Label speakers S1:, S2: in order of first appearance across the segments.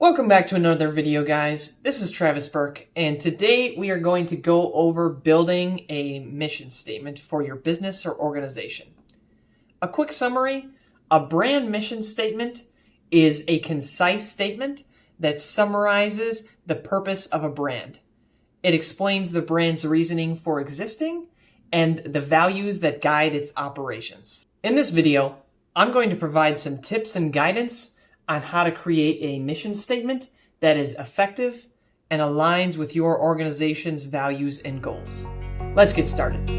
S1: Welcome back to another video, guys. This is Travis Burke, and today we are going to go over building a mission statement for your business or organization. A quick summary: a brand mission statement is a concise statement that summarizes the purpose of a brand. It explains the brand's reasoning for existing and the values that guide its operations. In this video, I'm going to provide some tips and guidance on how to create a mission statement that is effective and aligns with your organization's values and goals. Let's get started.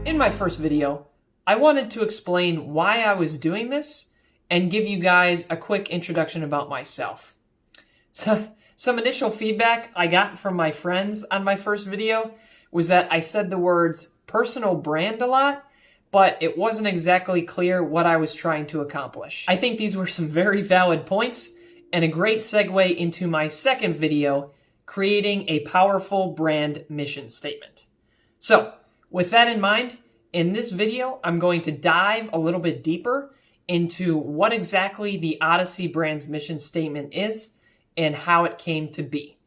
S1: In my first video, I wanted to explain why I was doing this and give you guys a quick introduction about myself. So, some initial feedback I got from my friends on my first video was that I said the words personal brand a lot, but it wasn't exactly clear what I was trying to accomplish. I think these were some very valid points and a great segue into my second video, creating a powerful brand mission statement. So, with that in mind, in this video, I'm going to dive a little bit deeper into what exactly the ODISI brand's mission statement is and how it came to be.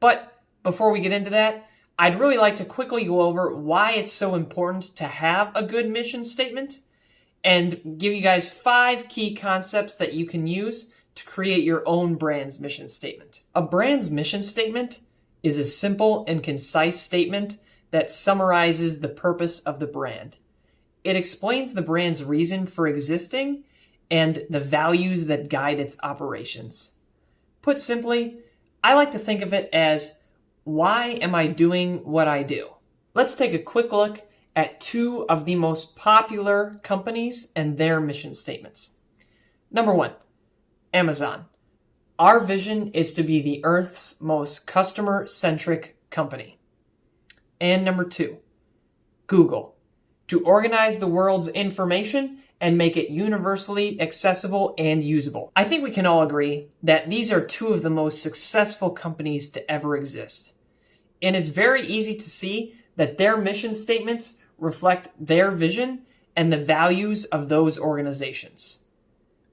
S1: But before we get into that, I'd really like to quickly go over why it's so important to have a good mission statement and give you guys 5 key concepts that you can use to create your own brand's mission statement. A brand's mission statement is a simple and concise statement that summarizes the purpose of the brand. It explains the brand's reason for existing and the values that guide its operations. Put simply, I like to think of it as, why am I doing what I do? Let's take a quick look at 2 of the most popular companies and their mission statements. Number 1, Amazon. Our vision is to be the Earth's most customer-centric company. And number 2, Google. To organize the world's information and make it universally accessible and usable. I think we can all agree that these are 2 of the most successful companies to ever exist. And it's very easy to see that their mission statements reflect their vision and the values of those organizations.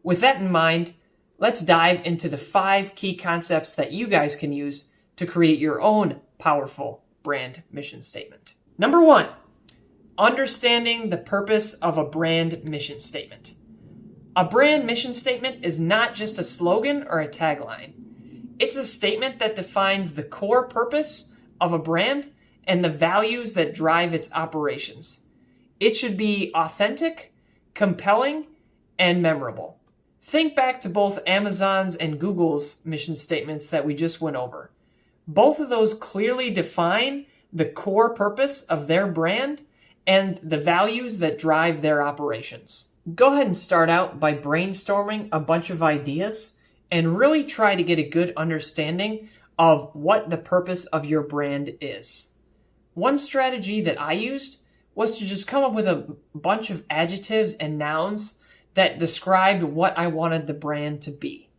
S1: With that in mind, let's dive into the 5 key concepts that you guys can use to create your own powerful brand mission statement. Number 1, understanding the purpose of a brand mission statement. A brand mission statement is not just a slogan or a tagline. It's a statement that defines the core purpose of a brand and the values that drive its operations. It should be authentic, compelling, and memorable. Think back to both Amazon's and Google's mission statements that we just went over. Both of those clearly define the core purpose of their brand and the values that drive their operations. Go ahead and start out by brainstorming a bunch of ideas and really try to get a good understanding of what the purpose of your brand is. One strategy that I used was to just come up with a bunch of adjectives and nouns that described what I wanted the brand to be.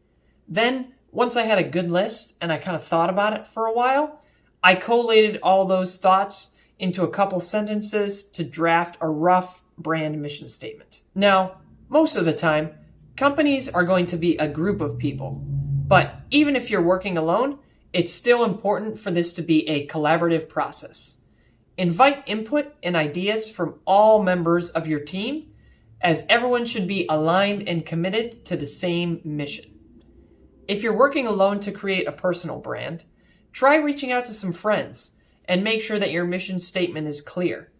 S1: Then, once I had a good list and I kind of thought about it for a while, I collated all those thoughts into a couple sentences to draft a rough brand mission statement. Now, most of the time, companies are going to be a group of people, but even if you're working alone, it's still important for this to be a collaborative process. Invite input and ideas from all members of your team, as everyone should be aligned and committed to the same mission. If you're working alone to create a personal brand, try reaching out to some friends and make sure that your mission statement is clear.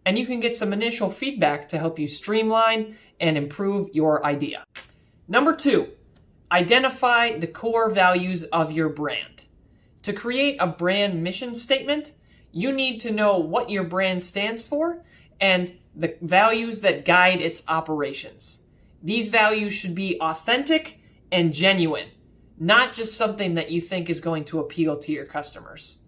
S1: And you can get some initial feedback to help you streamline and improve your idea. Number 2, identify the core values of your brand. To create a brand mission statement, you need to know what your brand stands for and the values that guide its operations. These values should be authentic and genuine, not just something that you think is going to appeal to your customers.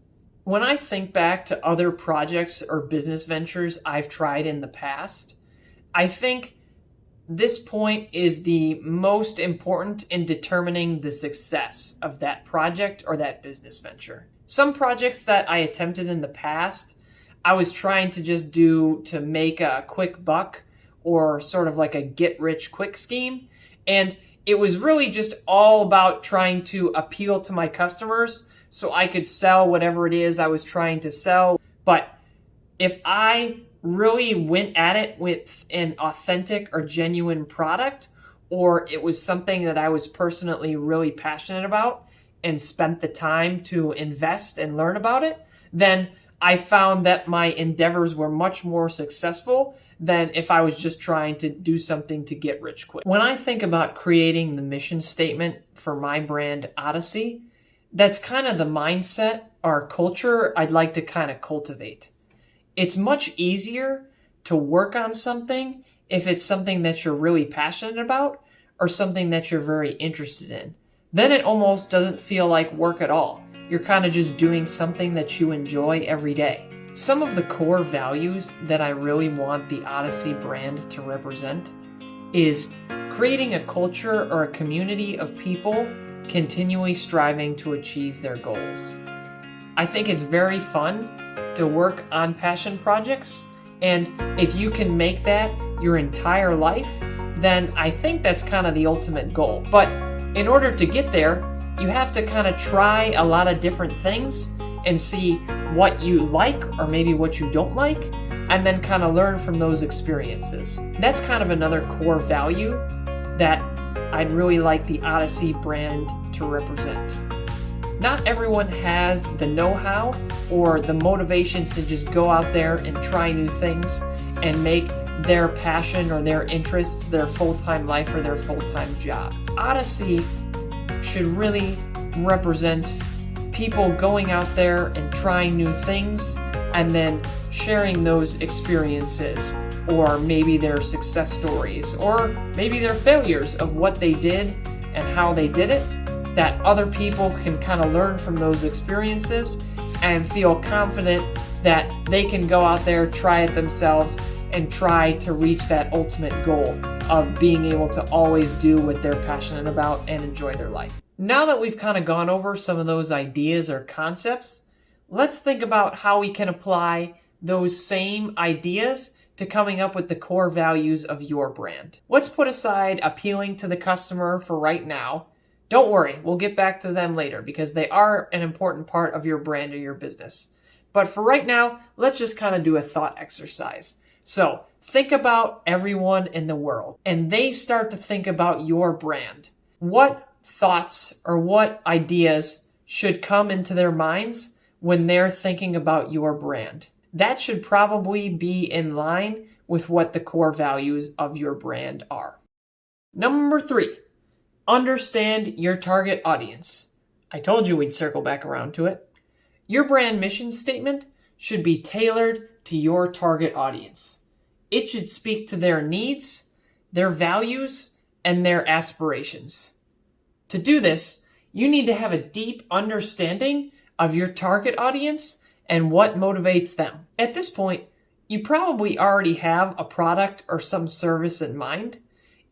S1: When I think back to other projects or business ventures I've tried in the past, I think this point is the most important in determining the success of that project or that business venture. Some projects that I attempted in the past, I was trying to just do to make a quick buck or sort of like a get-rich-quick scheme. And it was really just all about trying to appeal to my customers so I could sell whatever it is I was trying to sell. But if I really went at it with an authentic or genuine product, or it was something that I was personally really passionate about and spent the time to invest and learn about it, then I found that my endeavors were much more successful than if I was just trying to do something to get rich quick. When I think about creating the mission statement for my brand ODISI, that's kind of the mindset or culture I'd like to kind of cultivate. It's much easier to work on something if it's something that you're really passionate about or something that you're very interested in. Then it almost doesn't feel like work at all. You're kind of just doing something that you enjoy every day. Some of the core values that I really want the ODISI brand to represent is creating a culture or a community of people continually striving to achieve their goals. I think it's very fun to work on passion projects, and if you can make that your entire life, then I think that's kind of the ultimate goal. But in order to get there, you have to kind of try a lot of different things and see what you like or maybe what you don't like, and then kind of learn from those experiences. That's kind of another core value that I'd really like the ODISI brand to represent. Not everyone has the know-how or the motivation to just go out there and try new things and make their passion or their interests their full-time life or their full-time job. ODISI should really represent people going out there and trying new things and then sharing those experiences, or maybe their success stories, or maybe their failures of what they did and how they did it, that other people can kind of learn from those experiences and feel confident that they can go out there, try it themselves, and try to reach that ultimate goal of being able to always do what they're passionate about and enjoy their life. Now that we've kind of gone over some of those ideas or concepts, let's think about how we can apply those same ideas to coming up with the core values of your brand. Let's put aside appealing to the customer for right now. Don't worry, we'll get back to them later because they are an important part of your brand or your business. But for right now, let's just kind of do a thought exercise. So think about everyone in the world and they start to think about your brand. What thoughts or what ideas should come into their minds when they're thinking about your brand? That should probably be in line with what the core values of your brand are. Number 3, understand your target audience. I told you we'd circle back around to it. Your brand mission statement should be tailored to your target audience. It should speak to their needs, their values, and their aspirations. To do this, you need to have a deep understanding of your target audience and what motivates them. At this point, you probably already have a product or some service in mind,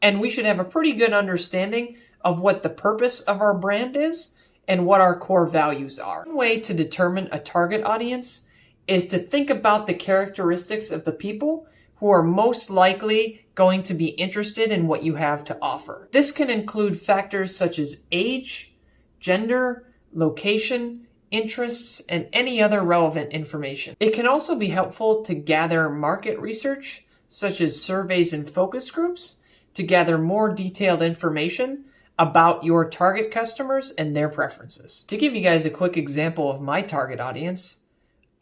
S1: and we should have a pretty good understanding of what the purpose of our brand is and what our core values are. One way to determine a target audience is to think about the characteristics of the people who are most likely going to be interested in what you have to offer. This can include factors such as age, gender, location, interests, and any other relevant information. It can also be helpful to gather market research, such as surveys and focus groups, to gather more detailed information about your target customers and their preferences. To give you guys a quick example of my target audience,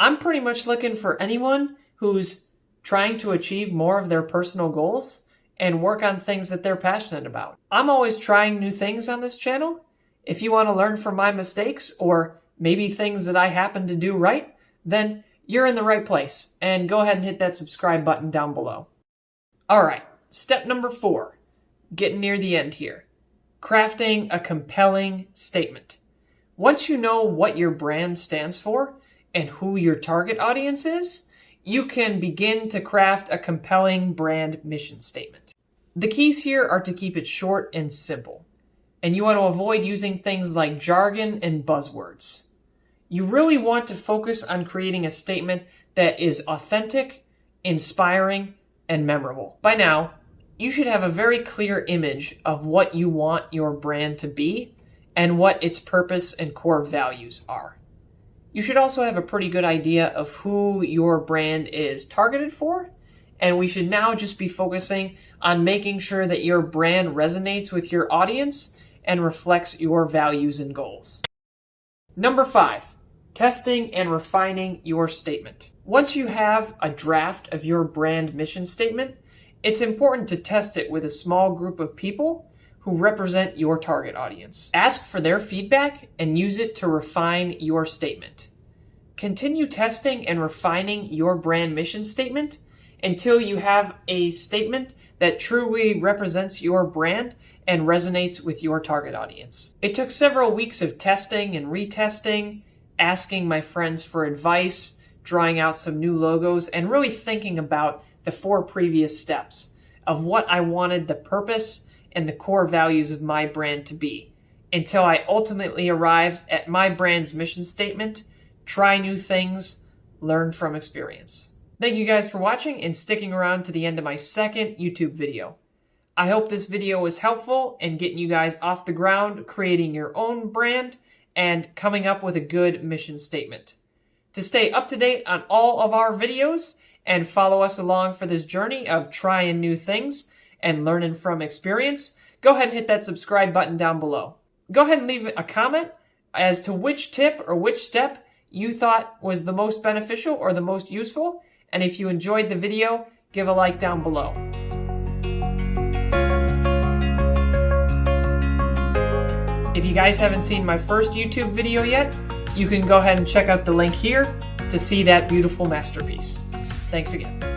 S1: I'm pretty much looking for anyone who's trying to achieve more of their personal goals and work on things that they're passionate about. I'm always trying new things on this channel. If you want to learn from my mistakes or maybe things that I happen to do right, then you're in the right place. And go ahead and hit that subscribe button down below. All right, step number 4, getting near the end here. Crafting a compelling statement. Once you know what your brand stands for and who your target audience is, you can begin to craft a compelling brand mission statement. The keys here are to keep it short and simple, and you want to avoid using things like jargon and buzzwords. You really want to focus on creating a statement that is authentic, inspiring, and memorable. By now, you should have a very clear image of what you want your brand to be and what its purpose and core values are. You should also have a pretty good idea of who your brand is targeted for, and we should now just be focusing on making sure that your brand resonates with your audience and reflects your values and goals. Number 5, testing and refining your statement. Once you have a draft of your brand mission statement, it's important to test it with a small group of people who represent your target audience. Ask for their feedback and use it to refine your statement. Continue testing and refining your brand mission statement until you have a statement that truly represents your brand and resonates with your target audience. It took several weeks of testing and retesting, asking my friends for advice, drawing out some new logos, and really thinking about the 4 previous steps of what I wanted the purpose and the core values of my brand to be, until I ultimately arrived at my brand's mission statement: try new things, learn from experience. Thank you guys for watching and sticking around to the end of my second YouTube video. I hope this video was helpful in getting you guys off the ground, creating your own brand, and coming up with a good mission statement. To stay up to date on all of our videos and follow us along for this journey of trying new things and learning from experience, go ahead and hit that subscribe button down below. Go ahead and leave a comment as to which tip or which step you thought was the most beneficial or the most useful. And if you enjoyed the video, give a like down below. If you guys haven't seen my first YouTube video yet, you can go ahead and check out the link here to see that beautiful masterpiece. Thanks again.